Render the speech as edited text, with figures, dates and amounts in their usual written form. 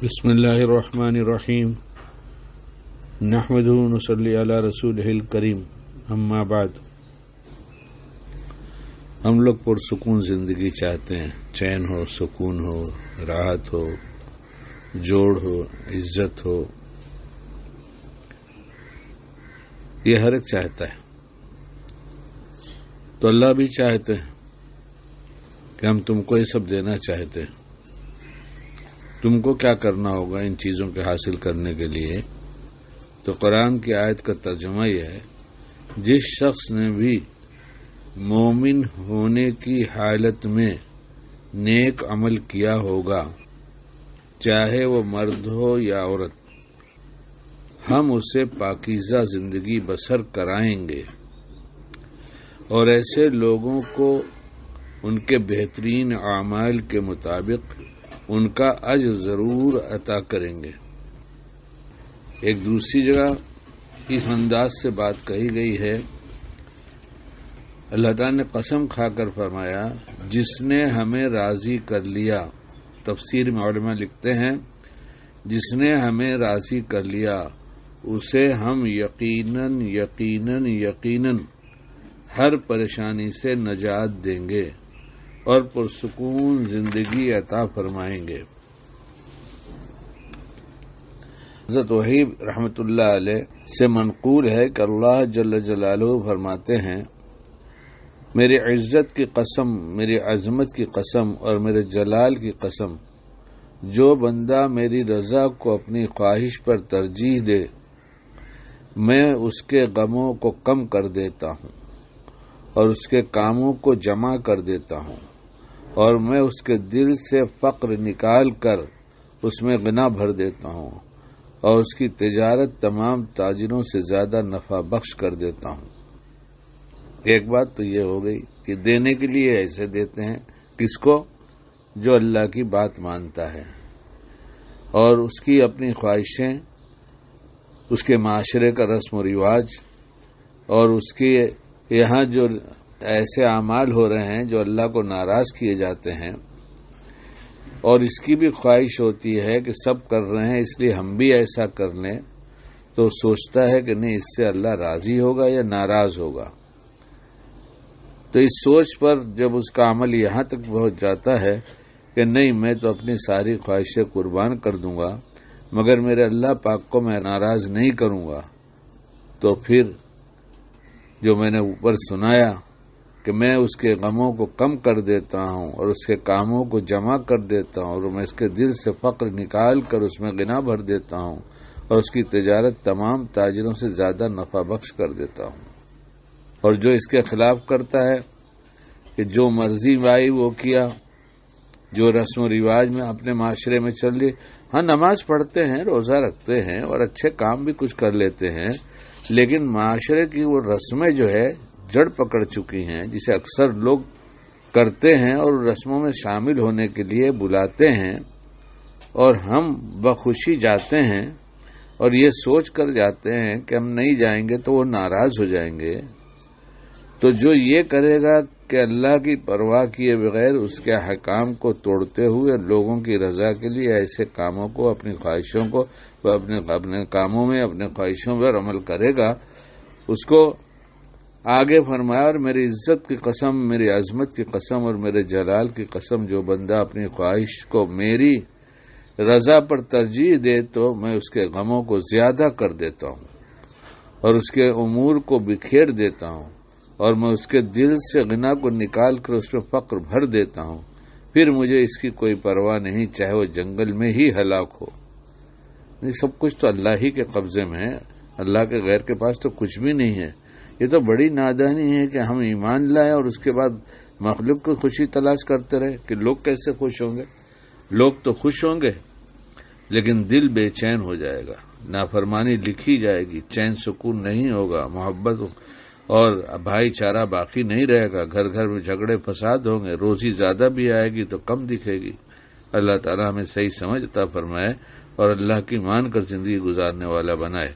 بسم اللہ الرحمن الرحیم نحمدہ ونصلی علی رسولہ الکریم اما بعد۔ ہم لوگ پرسکون زندگی چاہتے ہیں، چین ہو، سکون ہو، راحت ہو، جوڑ ہو، عزت ہو، یہ ہر ایک چاہتا ہے۔ تو اللہ بھی چاہتے ہیں کہ ہم تم کو یہ سب دینا چاہتے ہیں۔ تم کو کیا کرنا ہوگا ان چیزوں کے حاصل کرنے کے لیے؟ تو قرآن کی آیت کا ترجمہ یہ ہے، جس شخص نے بھی مومن ہونے کی حالت میں نیک عمل کیا ہوگا، چاہے وہ مرد ہو یا عورت، ہم اسے پاکیزہ زندگی بسر کرائیں گے اور ایسے لوگوں کو ان کے بہترین اعمال کے مطابق ان کا اجر ضرور عطا کریں گے۔ ایک دوسری جگہ اس انداز سے بات کہی گئی ہے، اللہ تعالیٰ نے قسم کھا کر فرمایا، جس نے ہمیں راضی کر لیا۔ تفسیر میں علماء لکھتے ہیں، جس نے ہمیں راضی کر لیا اسے ہم یقیناً یقیناً یقیناً ہر پریشانی سے نجات دیں گے اور پرسکون زندگی عطا فرمائیں گے۔ حضرت وحیب رحمۃ اللہ علیہ سے منقول ہے کہ اللہ جل جلالہ فرماتے ہیں، میری عزت کی قسم، میری عظمت کی قسم اور میرے جلال کی قسم، جو بندہ میری رضا کو اپنی خواہش پر ترجیح دے، میں اس کے غموں کو کم کر دیتا ہوں اور اس کے کاموں کو جمع کر دیتا ہوں، اور میں اس کے دل سے فقر نکال کر اس میں غنا بھر دیتا ہوں اور اس کی تجارت تمام تاجروں سے زیادہ نفع بخش کر دیتا ہوں۔ ایک بات تو یہ ہو گئی کہ دینے کے لیے ایسے دیتے ہیں، کس کو؟ جو اللہ کی بات مانتا ہے اور اس کی اپنی خواہشیں، اس کے معاشرے کا رسم و رواج اور اس کی یہاں جو ایسے اعمال ہو رہے ہیں جو اللہ کو ناراض کیے جاتے ہیں، اور اس کی بھی خواہش ہوتی ہے کہ سب کر رہے ہیں اس لیے ہم بھی ایسا کر لیں، تو سوچتا ہے کہ نہیں، اس سے اللہ راضی ہوگا یا ناراض ہوگا۔ تو اس سوچ پر جب اس کا عمل یہاں تک پہنچ جاتا ہے کہ نہیں، میں تو اپنی ساری خواہشیں قربان کر دوں گا مگر میرے اللہ پاک کو میں ناراض نہیں کروں گا، تو پھر جو میں نے اوپر سنایا کہ میں اس کے غموں کو کم کر دیتا ہوں اور اس کے کاموں کو جمع کر دیتا ہوں اور میں اس کے دل سے فقر نکال کر اس میں غنا بھر دیتا ہوں اور اس کی تجارت تمام تاجروں سے زیادہ نفع بخش کر دیتا ہوں۔ اور جو اس کے خلاف کرتا ہے کہ جو مرضی بائی وہ کیا، جو رسم و رواج میں اپنے معاشرے میں چل رہی، ہاں نماز پڑھتے ہیں، روزہ رکھتے ہیں اور اچھے کام بھی کچھ کر لیتے ہیں، لیکن معاشرے کی وہ رسمیں جو ہے جڑ پکڑ چکی ہیں، جسے اکثر لوگ کرتے ہیں اور رسموں میں شامل ہونے کے لیے بلاتے ہیں اور ہم بخوشی جاتے ہیں اور یہ سوچ کر جاتے ہیں کہ ہم نہیں جائیں گے تو وہ ناراض ہو جائیں گے۔ تو جو یہ کرے گا کہ اللہ کی پرواہ کیے بغیر اس کے احکام کو توڑتے ہوئے لوگوں کی رضا کے لیے ایسے کاموں کو، اپنی خواہشوں کو، اپنے کاموں میں اپنے خواہشوں پر عمل کرے گا، اس کو آگے فرمایا، اور میری عزت کی قسم، میری عظمت کی قسم اور میرے جلال کی قسم، جو بندہ اپنی خواہش کو میری رضا پر ترجیح دے تو میں اس کے غموں کو زیادہ کر دیتا ہوں اور اس کے امور کو بکھیر دیتا ہوں اور میں اس کے دل سے غنا کو نکال کر اس میں فقر بھر دیتا ہوں، پھر مجھے اس کی کوئی پرواہ نہیں، چاہے وہ جنگل میں ہی ہلاک ہو۔ یہ سب کچھ تو اللہ ہی کے قبضے میں ہے، اللہ کے غیر کے پاس تو کچھ بھی نہیں ہے۔ یہ تو بڑی نادانی ہے کہ ہم ایمان لائیں اور اس کے بعد مخلوق کی خوشی تلاش کرتے رہے کہ لوگ کیسے خوش ہوں گے۔ لوگ تو خوش ہوں گے لیکن دل بے چین ہو جائے گا، نافرمانی لکھی جائے گی، چین سکون نہیں ہوگا، محبت اور بھائی چارہ باقی نہیں رہے گا، گھر گھر میں جھگڑے فساد ہوں گے، روزی زیادہ بھی آئے گی تو کم دکھے گی۔ اللہ تعالیٰ ہمیں صحیح سمجھ عطا فرمائے اور اللہ کی مان کر زندگی گزارنے والا بنائے۔